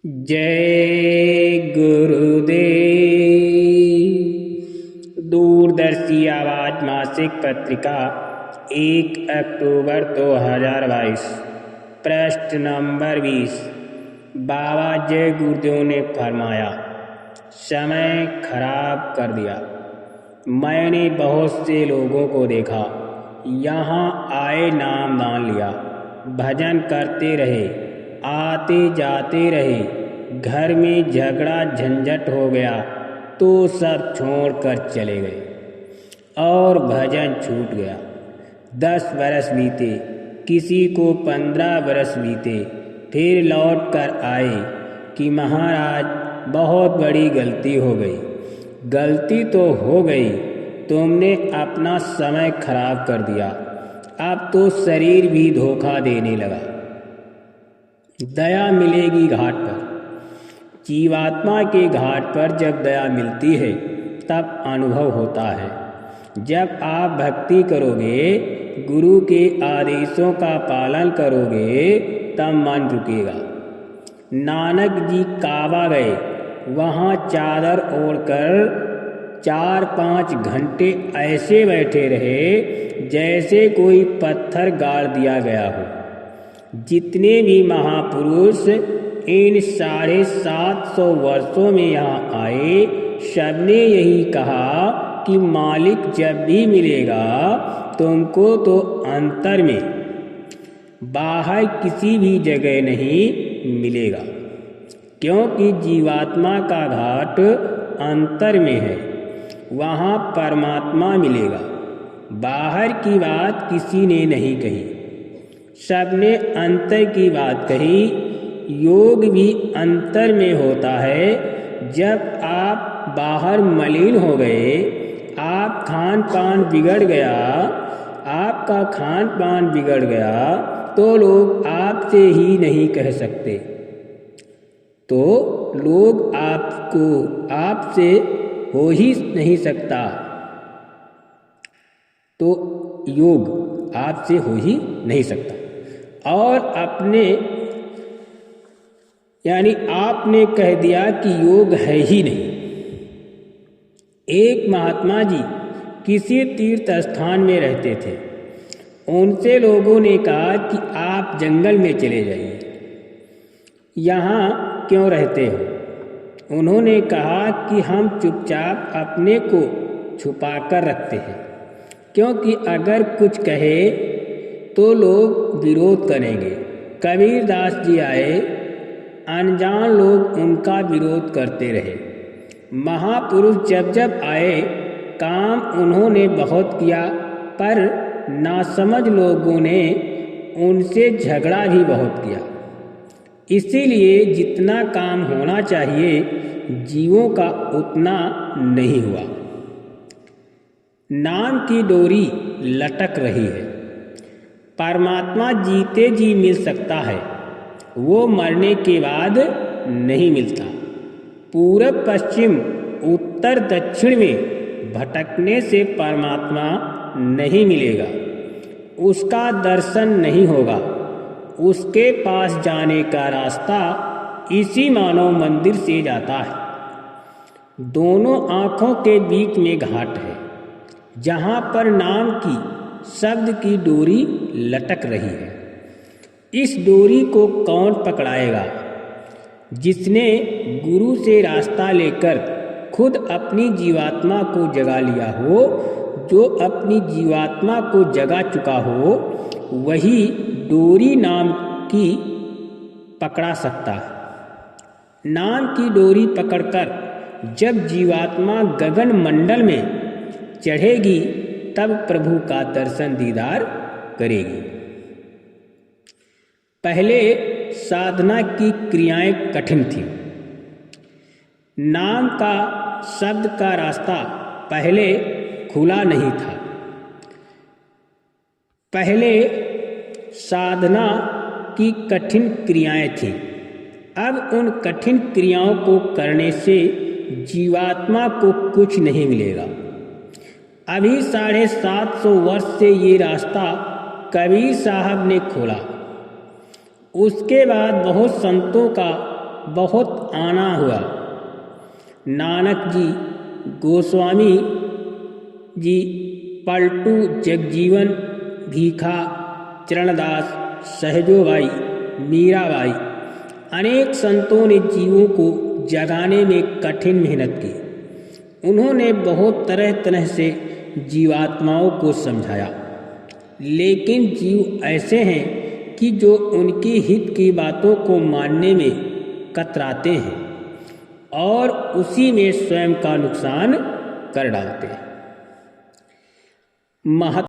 जय गुरुदेव। दूरदर्शी आवाज मासिक पत्रिका 1 अक्टूबर 2022 पृष्ठ नंबर 20। बाबा जय गुरुदेव ने फरमाया, समय खराब कर दिया। मैंने बहुत से लोगों को देखा, यहाँ आए नाम दान लिया, भजन करते रहे, आते जाते रहे, घर में झगड़ा झंझट हो गया तो सब छोड़कर चले गए और भजन छूट गया। 10 बरस बीते, किसी को 15 बरस बीते, फिर लौट कर आए कि महाराज बहुत बड़ी गलती हो गई। गलती तो हो गई, तुमने अपना समय खराब कर दिया, अब तो शरीर भी धोखा देने लगा। दया मिलेगी घाट पर। जीवात्मा के घाट पर जब दया मिलती है तब अनुभव होता है। जब आप भक्ति करोगे, गुरु के आदेशों का पालन करोगे, तब मन रुकेगा। नानक जी काबा गए, वहाँ चादर ओढ़कर 4-5 घंटे ऐसे बैठे रहे जैसे कोई पत्थर गाड़ दिया गया हो। जितने भी महापुरुष इन 750 वर्षों में यहाँ आए, सबने यही कहा कि मालिक जब भी मिलेगा तुमको तो अंतर में, बाहर किसी भी जगह नहीं मिलेगा, क्योंकि जीवात्मा का घाट अंतर में है, वहाँ परमात्मा मिलेगा। बाहर की बात किसी ने नहीं कही, सबने अंतर की बात कही। योग भी अंतर में होता है। जब आप बाहर मलिन हो गए, आप खान पान बिगड़ गया, आपका खान पान बिगड़ गया तो लोग आपसे ही नहीं कह सकते, तो लोग आपसे हो ही नहीं सकता, तो योग आपसे हो ही नहीं सकता। और आपने कह दिया कि योग है ही नहीं। एक महात्मा जी किसी तीर्थ स्थान में रहते थे। उनसे लोगों ने कहा कि आप जंगल में चले जाइए, यहाँ क्यों रहते हो? उन्होंने कहा कि हम चुपचाप अपने को छुपा कर रखते हैं, क्योंकि अगर कुछ कहे तो लोग विरोध करेंगे। कबीरदास जी आए, अनजान लोग उनका विरोध करते रहे। महापुरुष जब जब आए, काम उन्होंने बहुत किया, पर नासमझ लोगों ने उनसे झगड़ा भी बहुत किया। इसीलिए जितना काम होना चाहिए जीवों का उतना नहीं हुआ। नाम की डोरी लटक रही है। परमात्मा जीते जी मिल सकता है, वो मरने के बाद नहीं मिलता। पूरब पश्चिम उत्तर दक्षिण में भटकने से परमात्मा नहीं मिलेगा, उसका दर्शन नहीं होगा। उसके पास जाने का रास्ता इसी मानव मंदिर से जाता है। दोनों आँखों के बीच में घाट है, जहाँ पर नाम की शब्द की डोरी लटक रही है। इस डोरी को कौन पकड़ाएगा? जिसने गुरु से रास्ता लेकर खुद अपनी जीवात्मा को जगा लिया हो। जो अपनी जीवात्मा को जगा चुका हो, वही डोरी नाम की पकड़ा सकता है। नाम की डोरी पकड़कर जब जीवात्मा गगन मंडल में चढ़ेगी, तब प्रभु का दर्शन दीदार करेगी। पहले साधना की क्रियाएं कठिन थीं। नाम का शब्द का रास्ता पहले खुला नहीं था। पहले साधना की कठिन क्रियाएं थीं। अब उन कठिन क्रियाओं को करने से जीवात्मा को कुछ नहीं मिलेगा। अभी 750 वर्ष से ये रास्ता कबीर साहब ने खोला। उसके बाद बहुत संतों का बहुत आना हुआ। नानक जी, गोस्वामी जी, पलटू जगजीवन, भीखा, चरणदास, सहजोबाई, मीराबाई, अनेक संतों ने जीवों को जगाने में कठिन मेहनत की। उन्होंने बहुत तरह तरह से जीवात्माओं को समझाया, लेकिन जीव ऐसे हैं कि जो उनके हित की बातों को मानने में कतराते हैं और उसी में स्वयं का नुकसान कर डालते हैं।